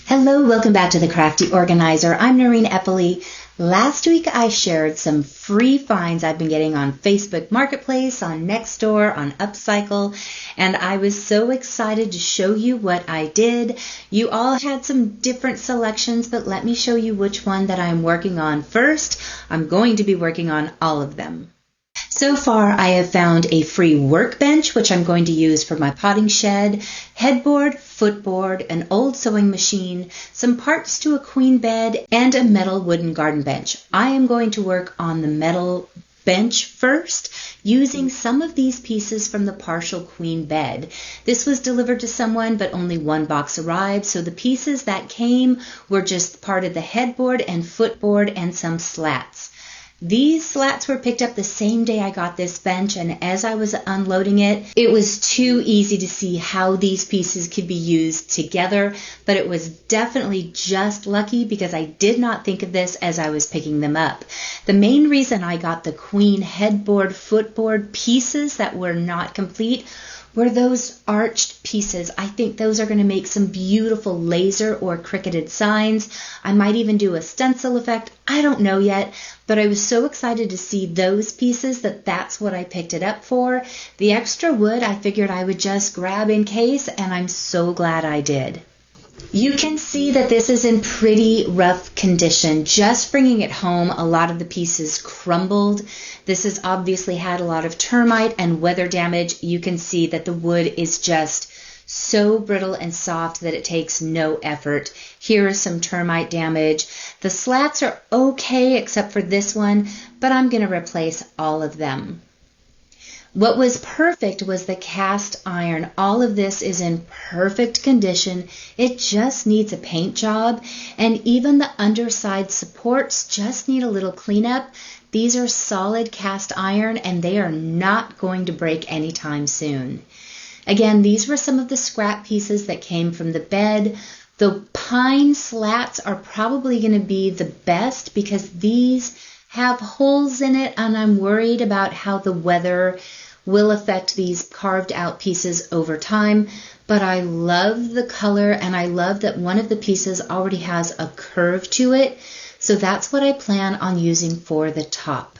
Hello, welcome back to the Crafty Organizer. I'm Noreen Eppley. Last week I shared some free finds I've been getting on Facebook Marketplace, on Nextdoor, on Upcycle, and I was so excited to show you what I did. You all had some different selections, but let me show you which one that I'm working on first. I'm going to be working on all of them. So far, I have found a free workbench, which I'm going to use for my potting shed, headboard, footboard, an old sewing machine, some parts to a queen bed, and a metal wooden garden bench. I am going to work on the metal bench first, using some of these pieces from the partial queen bed. This was delivered to someone, but only one box arrived, so the pieces that came were just part of the headboard and footboard and some slats. These slats were picked up the same day I got this bench, and as I was unloading it, it was too easy to see how these pieces could be used together, but it was definitely just lucky because I did not think of this as I was picking them up. The main reason I got the queen headboard, footboard pieces that were not complete were those arched pieces. I think those are going to make some beautiful laser or cricketed signs. I might even do a stencil effect. I don't know yet, but I was so excited to see those pieces that that's what I picked it up for. The extra wood I figured I would just grab in case, and I'm so glad I did. You can see that this is in pretty rough condition. Just bringing it home, a lot of the pieces crumbled. This has obviously had a lot of termite and weather damage. You can see that the wood is just so brittle and soft that it takes no effort. Here is some termite damage. The slats are okay except for this one, but I'm going to replace all of them. What was perfect was the cast iron. All of this is in perfect condition. It just needs a paint job, and even the underside supports just need a little cleanup. These are solid cast iron, and they are not going to break anytime soon. Again, these were some of the scrap pieces that came from the bed. The pine slats are probably going to be the best because these have holes in it, and I'm worried about how the weather will affect these carved out pieces over time. But I love the color, and I love that one of the pieces already has a curve to it. So that's what I plan on using for the top.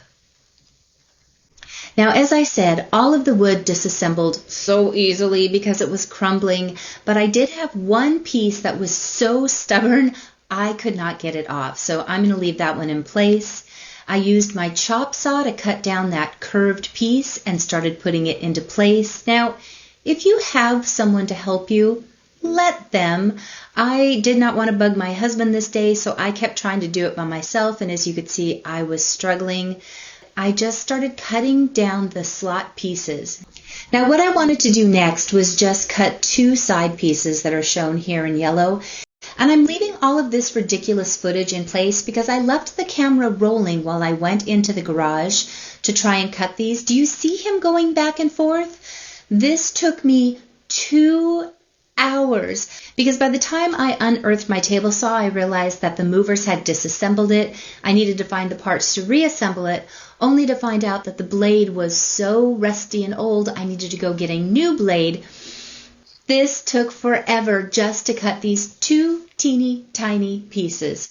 Now, as I said, all of the wood disassembled so easily because it was crumbling, but I did have one piece that was so stubborn I could not get it off. So I'm going to leave that one in place. I used my chop saw to cut down that curved piece and started putting it into place. Now, if you have someone to help you, let them. I did not want to bug my husband this day, so I kept trying to do it by myself, and as you could see, I was struggling. I just started cutting down the slot pieces. Now, what I wanted to do next was just cut two side pieces that are shown here in yellow. And I'm leaving all of this ridiculous footage in place because I left the camera rolling while I went into the garage to try and cut these. Do you see him going back and forth? This took me 2 hours because by the time I unearthed my table saw, I realized that the movers had disassembled it. I needed to find the parts to reassemble it, only to find out that the blade was so rusty and old, I needed to go get a new blade. This took forever just to cut these two teeny tiny pieces.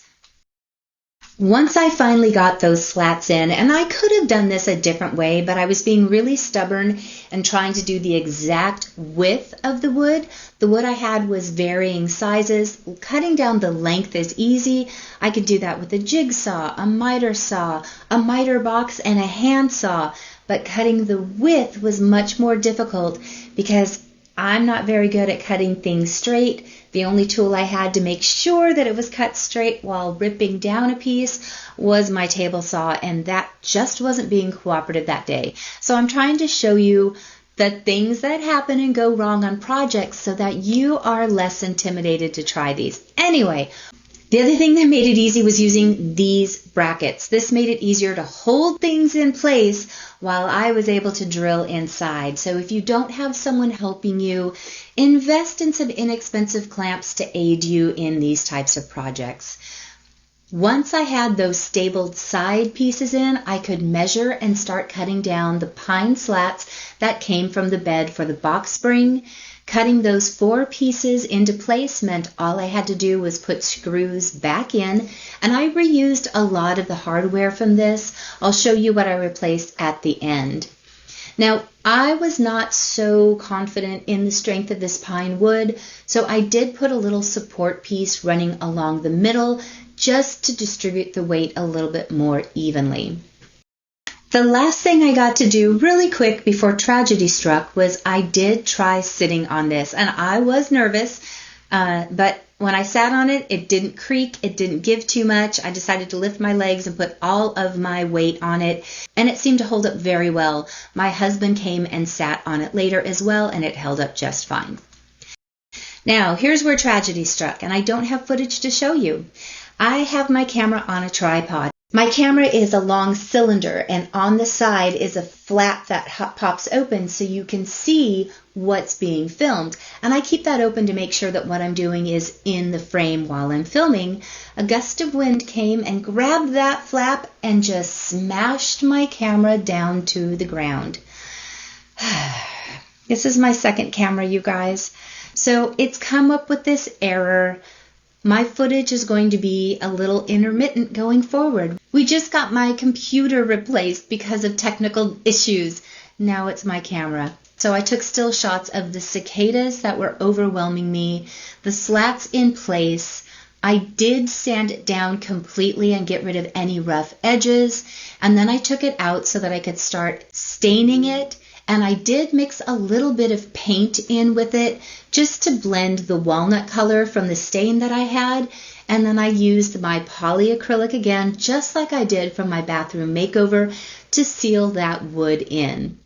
Once I finally got those slats in, and I could have done this a different way, but I was being really stubborn and trying to do the exact width of the wood. The wood I had was varying sizes. Cutting down the length is easy. I could do that with a jigsaw, a miter saw, a miter box, and a hand saw. But cutting the width was much more difficult because I'm not very good at cutting things straight. The only tool I had to make sure that it was cut straight while ripping down a piece was my table saw, and that just wasn't being cooperative that day. So I'm trying to show you the things that happen and go wrong on projects so that you are less intimidated to try these. Anyway, the other thing that made it easy was using these brackets. This made it easier to hold things in place while I was able to drill inside. So if you don't have someone helping you, invest in some inexpensive clamps to aid you in these types of projects. Once I had those stapled side pieces in, I could measure and start cutting down the pine slats that came from the bed for the box spring. Cutting those 4 pieces into place meant all I had to do was put screws back in, and I reused a lot of the hardware from this. I'll show you what I replaced at the end. Now, I was not so confident in the strength of this pine wood, so I did put a little support piece running along the middle just to distribute the weight a little bit more evenly. The last thing I got to do really quick before tragedy struck was I did try sitting on this, and I was nervous, but when I sat on it, it didn't creak, it didn't give too much. I decided to lift my legs and put all of my weight on it, and it seemed to hold up very well. My husband came and sat on it later as well, and it held up just fine. Now, here's where tragedy struck, and I don't have footage to show you. I have my camera on a tripod. My camera is a long cylinder, and on the side is a flap that pops open so you can see what's being filmed. And I keep that open to make sure that what I'm doing is in the frame while I'm filming. A gust of wind came and grabbed that flap and just smashed my camera down to the ground. This is my second camera, you guys. So it's come up with this error. My footage is going to be a little intermittent going forward. We just got my computer replaced because of technical issues. Now it's my camera. So I took still shots of the cicadas that were overwhelming me, the slats in place. I did sand it down completely and get rid of any rough edges. And then I took it out so that I could start staining it. And I did mix a little bit of paint in with it just to blend the walnut color from the stain that I had. And then I used my polyacrylic again, just like I did from my bathroom makeover, to seal that wood in.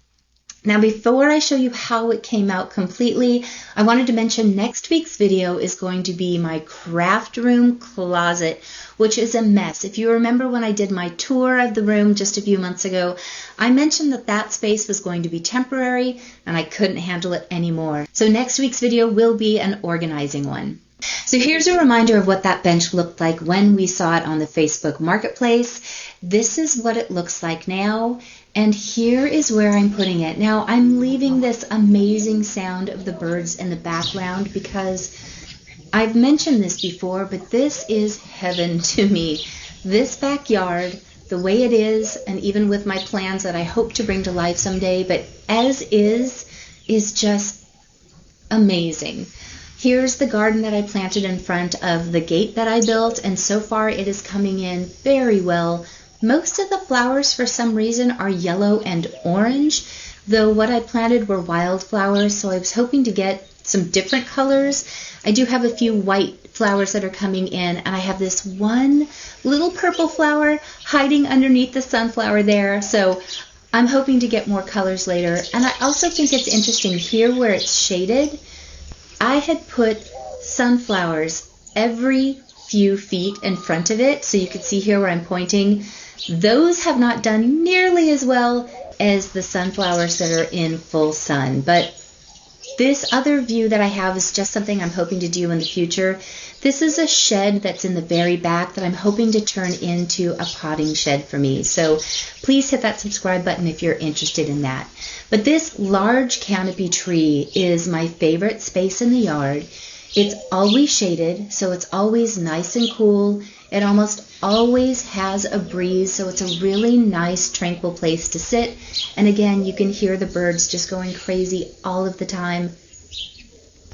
Now, before I show you how it came out completely, I wanted to mention next week's video is going to be my craft room closet, which is a mess. If you remember when I did my tour of the room just a few months ago, I mentioned that that space was going to be temporary and I couldn't handle it anymore. So next week's video will be an organizing one. So here's a reminder of what that bench looked like when we saw it on the Facebook Marketplace. This is what it looks like now. And here is where I'm putting it. Now, I'm leaving this amazing sound of the birds in the background because I've mentioned this before, but this is heaven to me. This backyard, the way it is, and even with my plans that I hope to bring to life someday, but as is just amazing. Here's the garden that I planted in front of the gate that I built, and so far it is coming in very well. Most of the flowers, for some reason, are yellow and orange, though what I planted were wildflowers, so I was hoping to get some different colors. I do have a few white flowers that are coming in, and I have this one little purple flower hiding underneath the sunflower there, so I'm hoping to get more colors later. And I also think it's interesting here where it's shaded. I had put sunflowers every few feet in front of it, so you can see here where I'm pointing. Those have not done nearly as well as the sunflowers that are in full sun, but this other view that I have is just something I'm hoping to do in the future. This is a shed that's in the very back that I'm hoping to turn into a potting shed for me, so please hit that subscribe button if you're interested in that. But this large canopy tree is my favorite space in the yard. It's always shaded, so it's always nice and cool. It almost always has a breeze, so it's a really nice, tranquil place to sit. And again, you can hear the birds just going crazy all of the time.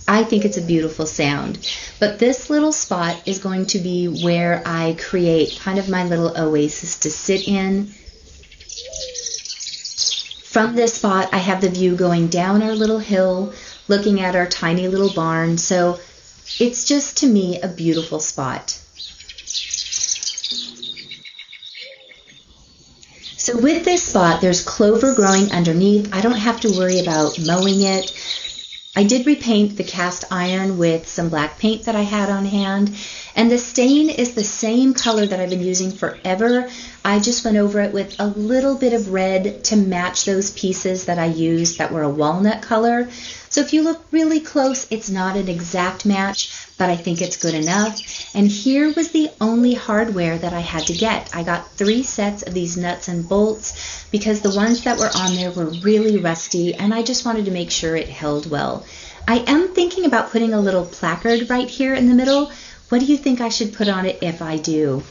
I think it's a beautiful sound. But this little spot is going to be where I create kind of my little oasis to sit in. From this spot, I have the view going down our little hill, looking at our tiny little barn. So it's just, to me, a beautiful spot. So with this spot, there's clover growing underneath. I don't have to worry about mowing it. I did repaint the cast iron with some black paint that I had on hand, and the stain is the same color that I've been using forever. I just went over it with a little bit of red to match those pieces that I used that were a walnut color. So if you look really close, it's not an exact match, but I think it's good enough. And here was the only hardware that I had to get. I got 3 sets of these nuts and bolts because the ones that were on there were really rusty, and I just wanted to make sure it held well. I am thinking about putting a little placard right here in the middle. What do you think I should put on it if I do?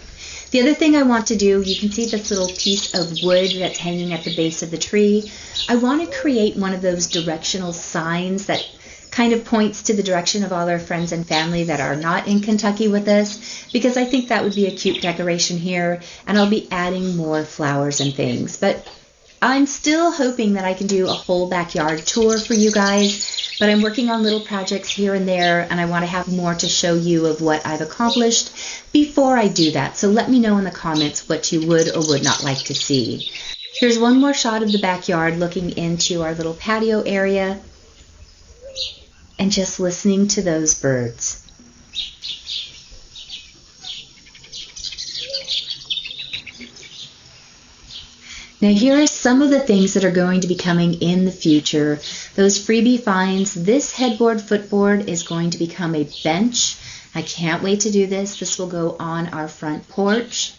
The other thing I want to do, you can see this little piece of wood that's hanging at the base of the tree. I want to create one of those directional signs that kind of points to the direction of all our friends and family that are not in Kentucky with us, because I think that would be a cute decoration here, and I'll be adding more flowers and things. But I'm still hoping that I can do a whole backyard tour for you guys, but I'm working on little projects here and there, and I want to have more to show you of what I've accomplished before I do that. So let me know in the comments what you would or would not like to see. Here's one more shot of the backyard looking into our little patio area and just listening to those birds. Now here are some of the things that are going to be coming in the future. Those freebie finds. This headboard footboard is going to become a bench. I can't wait to do this. This will go on our front porch.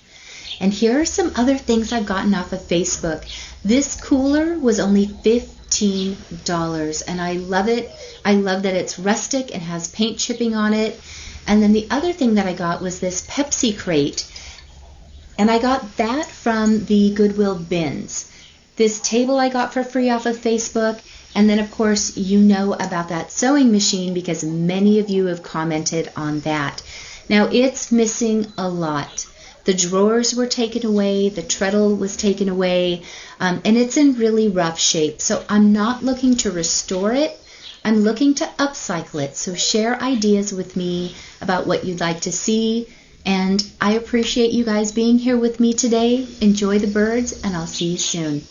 And here are some other things I've gotten off of Facebook. This cooler was only $15 and I love it. I love that it's rustic and has paint chipping on it. And then the other thing that I got was this Pepsi crate. And I got that from the Goodwill bins. This table I got for free off of Facebook. And then, of course, you know about that sewing machine because many of you have commented on that. Now, it's missing a lot. The drawers were taken away. The treadle was taken away. And it's in really rough shape. So I'm not looking to restore it. I'm looking to upcycle it. So share ideas with me about what you'd like to see. And I appreciate you guys being here with me today. Enjoy the birds, and I'll see you soon.